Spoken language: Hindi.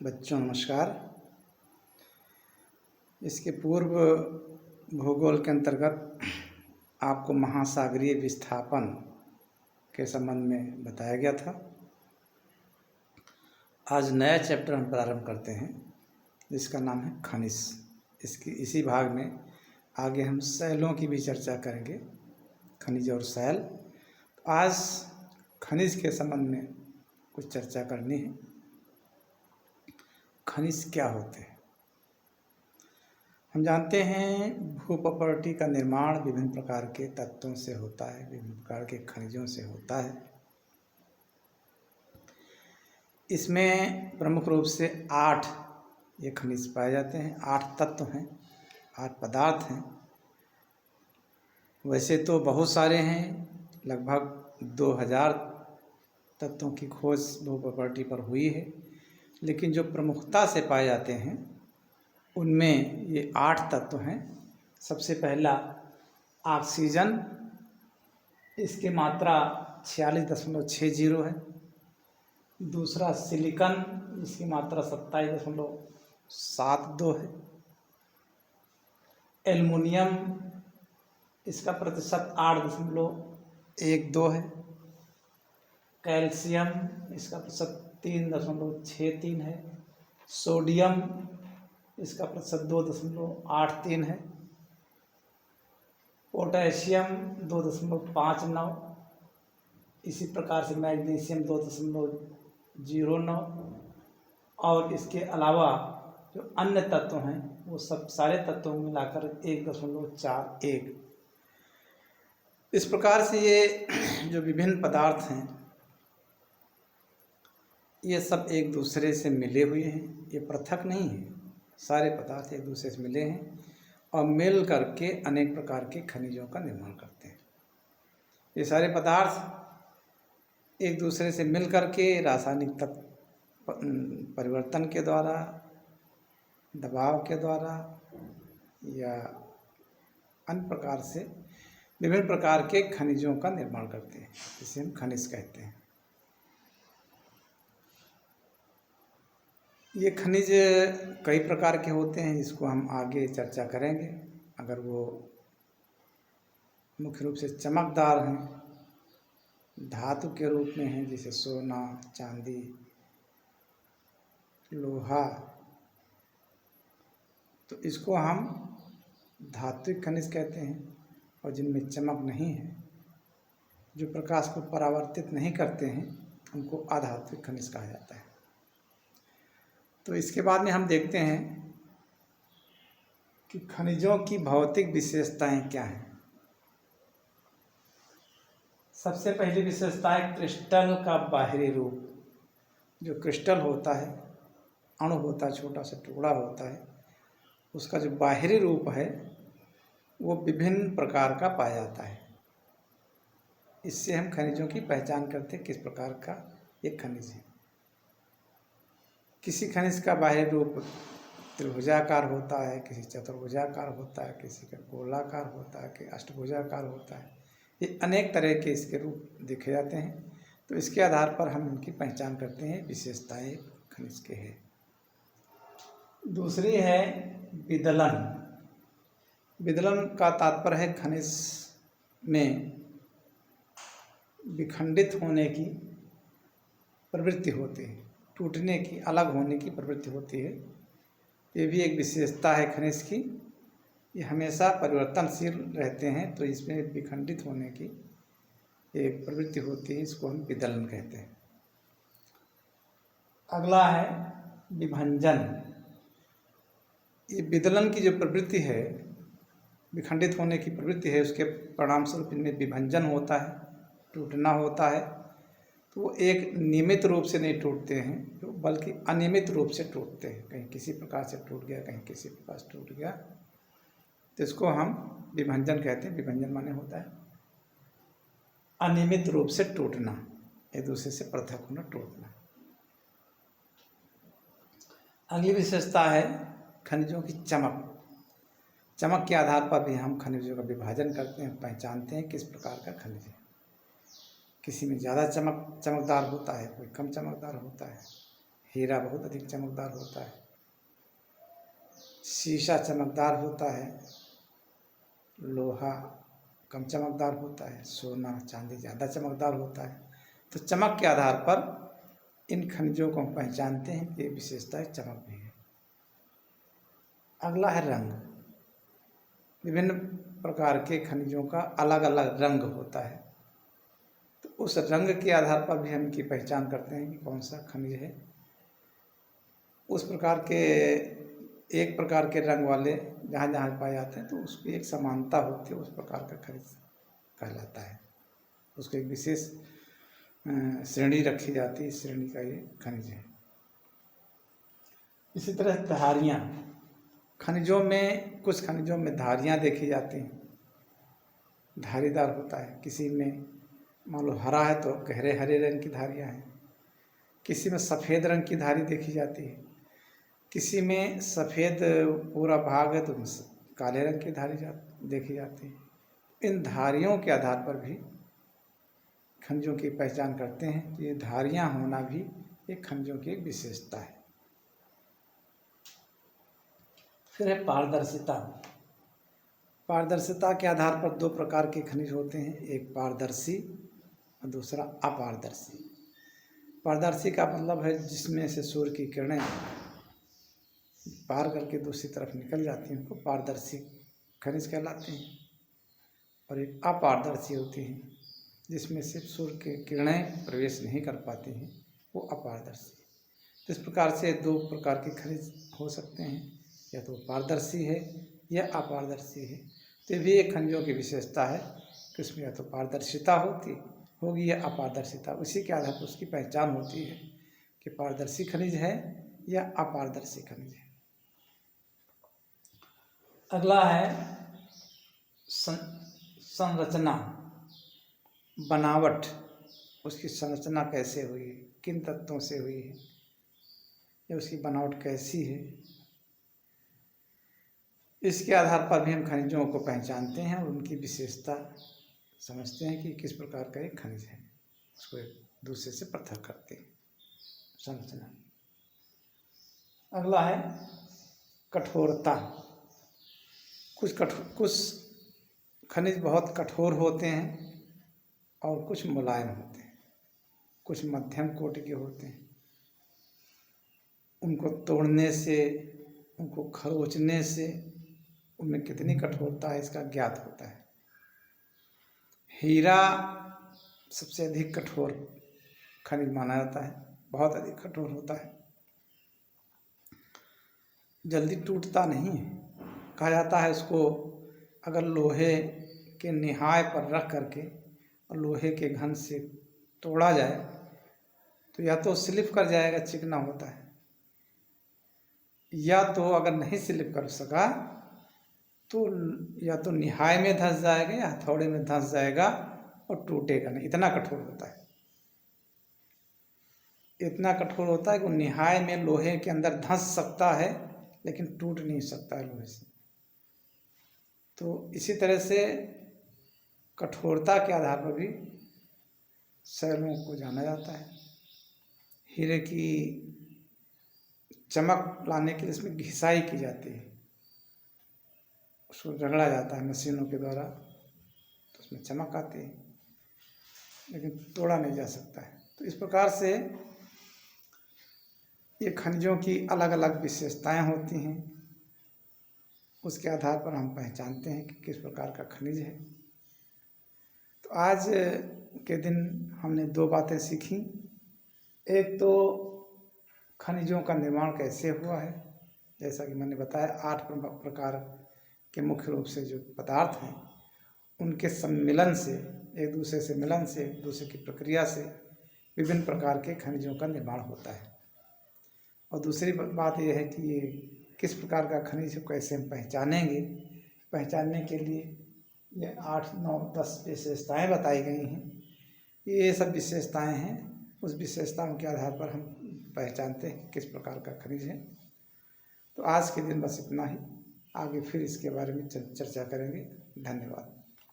बच्चों नमस्कार। इसके पूर्व भूगोल के अंतर्गत आपको महासागरीय विस्थापन के संबंध में बताया गया था। आज नया चैप्टर हम प्रारंभ करते हैं जिसका नाम है खनिज। इसी भाग में आगे हम शैलों की भी चर्चा करेंगे, खनिज और शैल। आज खनिज के संबंध में कुछ चर्चा करनी है। खनिज क्या होते हैं? हम जानते हैं भूप्रकृति का निर्माण विभिन्न प्रकार के तत्वों से होता है, विभिन्न प्रकार के खनिजों से होता है। इसमें प्रमुख रूप से 8 ये खनिज पाए जाते हैं। 8 तत्व हैं, 8 पदार्थ हैं। वैसे तो बहुत सारे हैं, लगभग 2000 तत्वों की खोज भूप्रकृति पर हुई है, लेकिन जो प्रमुखता से पाए जाते हैं उनमें ये 8 तत्व हैं। सबसे पहला ऑक्सीजन, इसकी मात्रा 46.60 है। दूसरा सिलिकॉन, इसकी मात्रा 27.72 है। एल्युमिनियम, इसका प्रतिशत 8.12 है। कैल्शियम, इसका प्रतिशत 3.63 है। सोडियम, इसका प्रतिशत 2.83 है। पोटेशियम 2.59। इसी प्रकार से मैग्नीशियम 2.09। और इसके अलावा जो अन्य तत्व हैं वो सब सारे तत्वों में मिलाकर 1.41। इस प्रकार से ये जो विभिन्न पदार्थ हैं ये सब एक दूसरे से मिले हुए हैं, ये पृथक नहीं है। सारे पदार्थ एक दूसरे से मिले हैं और मिल करके अनेक प्रकार के खनिजों का निर्माण करते हैं। ये सारे पदार्थ एक दूसरे से मिल करके रासायनिक परिवर्तन के द्वारा, दबाव के द्वारा या अन्य प्रकार से विभिन्न प्रकार के खनिजों का निर्माण करते हैं, जिसे हम खनिज कहते हैं। ये खनिज कई प्रकार के होते हैं, जिसको हम आगे चर्चा करेंगे। अगर वो मुख्य रूप से चमकदार हैं, धातु के रूप में हैं, जैसे सोना, चांदी, लोहा, तो इसको हम धात्विक खनिज कहते हैं। और जिनमें चमक नहीं है, जो प्रकाश को परावर्तित नहीं करते हैं, उनको अधात्विक खनिज कहा जाता है। तो इसके बाद में हम देखते हैं कि खनिजों की भौतिक विशेषताएं क्या हैं। सबसे पहली विशेषता है क्रिस्टल का बाहरी रूप। जो क्रिस्टल होता है, अणु होता है, छोटा सा टुकड़ा होता है, उसका जो बाहरी रूप है वो विभिन्न प्रकार का पाया जाता है। इससे हम खनिजों की पहचान करते हैं किस प्रकार का ये खनिज है। किसी खनिज का बाह्य रूप त्रिभुजाकार होता है, किसी चतुर्भुजाकार होता है, किसी का गोलाकार होता है, कि अष्टभुजाकार होता है। ये अनेक तरह के इसके रूप देखे जाते हैं। तो इसके आधार पर हम उनकी पहचान करते हैं, विशेषताएं खनिज के हैं। दूसरी है विदलन। विदलन का तात्पर्य है खनिज में विखंडित होने की प्रवृत्ति होती है, टूटने की, अलग होने की प्रवृत्ति होती है। ये भी एक विशेषता है खनिज की। ये हमेशा परिवर्तनशील रहते हैं, तो इसमें विखंडित होने की एक प्रवृत्ति होती है, इसको हम विदलन कहते हैं। अगला है विभंजन। ये विदलन की जो प्रवृत्ति है, विखंडित होने की प्रवृत्ति है, उसके परिणाम स्वरूप इनमें विभंजन होता है, टूटना होता है। तो वो एक नियमित रूप से नहीं टूटते हैं, बल्कि अनियमित रूप से टूटते हैं। कहीं किसी प्रकार से टूट गया, कहीं किसी प्रकार से टूट गया, तो इसको हम विभंजन कहते हैं। विभंजन माने होता है अनियमित रूप से टूटना, एक दूसरे से पृथक होना, टूटना। अगली विशेषता है खनिजों की चमक। चमक के आधार पर भी हम खनिजों का विभाजन करते हैं, पहचानते हैं किस प्रकार का खनिज है। किसी में ज़्यादा चमकदार होता है, कोई कम चमकदार होता है। हीरा बहुत अधिक चमकदार होता है, शीशा चमकदार होता है, लोहा कम चमकदार होता है, सोना चांदी ज़्यादा चमकदार होता है। तो चमक के आधार पर इन खनिजों को हम पहचानते हैं कि विशेषता चमक भी है। अगला है रंग। विभिन्न प्रकार के खनिजों का अलग अलग रंग होता है, तो उस रंग के आधार पर भी हम इनकी पहचान करते हैं कि कौन सा खनिज है। उस प्रकार के एक प्रकार के रंग वाले जहाँ जहाँ पाए जाते हैं तो उसकी एक समानता होती है, उस प्रकार का खनिज कहलाता है। उसको एक विशेष श्रेणी रखी जाती है, इस श्रेणी का ये खनिज है। इसी तरह धारियाँ, खनिजों में कुछ खनिजों में धारियाँ देखी जाती हैं, धारीदार होता है। किसी में मान लो हरा है तो गहरे हरे रंग की धारियाँ हैं, किसी में सफ़ेद रंग की धारी देखी जाती है, किसी में सफ़ेद पूरा भाग है तो काले रंग की धारी देखी जाती है। इन धारियों के आधार पर भी खनिजों की पहचान करते हैं। तो ये धारियाँ होना भी एक खनिजों की एक विशेषता है। फिर है पारदर्शिता। पारदर्शिता के आधार पर दो प्रकार के खनिज होते हैं, एक पारदर्शी और दूसरा अपारदर्शी। पारदर्शी का मतलब है जिसमें से सूर्य की किरणें पार करके दूसरी तरफ निकल जाती हैं, उनको पारदर्शी खनिज कहलाते हैं। और एक अपारदर्शी होती हैं जिसमें से सूर्य की किरणें प्रवेश नहीं कर पाती हैं, वो अपारदर्शी। तो इस प्रकार से दो प्रकार के खनिज हो सकते हैं, या तो पारदर्शी है या अपारदर्शी है। तो भी एक खनिजों की विशेषता है कि उसमें या तो पारदर्शिता होगी या अपारदर्शिता। उसी के आधार पर उसकी पहचान होती है कि पारदर्शी खनिज है या अपारदर्शी खनिज है। अगला है संरचना, बनावट। उसकी संरचना कैसे हुई है, किन तत्वों से हुई है, या उसकी बनावट कैसी है, इसके आधार पर भी हम खनिजों को पहचानते हैं और उनकी विशेषता समझते हैं कि किस प्रकार का एक खनिज है, उसको एक दूसरे से पृथक करते हैं। संरचना। अगला है कठोरता। कुछ खनिज बहुत कठोर होते हैं और कुछ मुलायम होते हैं, कुछ मध्यम कोटि के होते हैं। उनको तोड़ने से, उनको खरोंचने से उनमें कितनी कठोरता है इसका ज्ञात होता है। हीरा सबसे अधिक कठोर खनिज माना जाता है, बहुत अधिक कठोर होता है, जल्दी टूटता नहीं है। कहा जाता है उसको अगर लोहे के निहाय पर रख करके और लोहे के घन से तोड़ा जाए तो या तो स्लिप कर जाएगा, चिकना होता है, या तो अगर नहीं स्लिप कर सका तो या तो निहाय में धंस जाएगा या हथौड़े में धंस जाएगा और टूटेगा नहीं, इतना कठोर होता है। इतना कठोर होता है कि निहाय में लोहे के अंदर धंस सकता है लेकिन टूट नहीं सकता है लोहे से। तो इसी तरह से कठोरता के आधार पर भी शैलों को जाना जाता है। हीरे की चमक लाने के लिए इसमें घिसाई की जाती है, उसको रगड़ा जाता है मशीनों के द्वारा, तो उसमें चमक आती है, लेकिन तोड़ा नहीं जा सकता है। तो इस प्रकार से ये खनिजों की अलग अलग विशेषताएं होती हैं, उसके आधार पर हम पहचानते हैं कि किस प्रकार का खनिज है। तो आज के दिन हमने दो बातें सीखी। एक तो खनिजों का निर्माण कैसे हुआ है, जैसा कि मैंने बताया 8 प्रकार के मुख्य रूप से जो पदार्थ हैं उनके सम्मिलन से, एक दूसरे से मिलन से, एक दूसरे की प्रक्रिया से विभिन्न प्रकार के खनिजों का निर्माण होता है। और दूसरी बात यह है कि ये किस प्रकार का खनिज है, कैसे हम पहचानेंगे। पहचानने के लिए ये 8, 9, 10 विशेषताएँ बताई गई हैं। ये सब विशेषताएँ हैं, उस विशेषताओं के आधार पर हम पहचानते हैं किस प्रकार का खनिज है। तो आज के दिन बस इतना ही, आगे फिर इसके बारे में चर्चा करेंगे। धन्यवाद।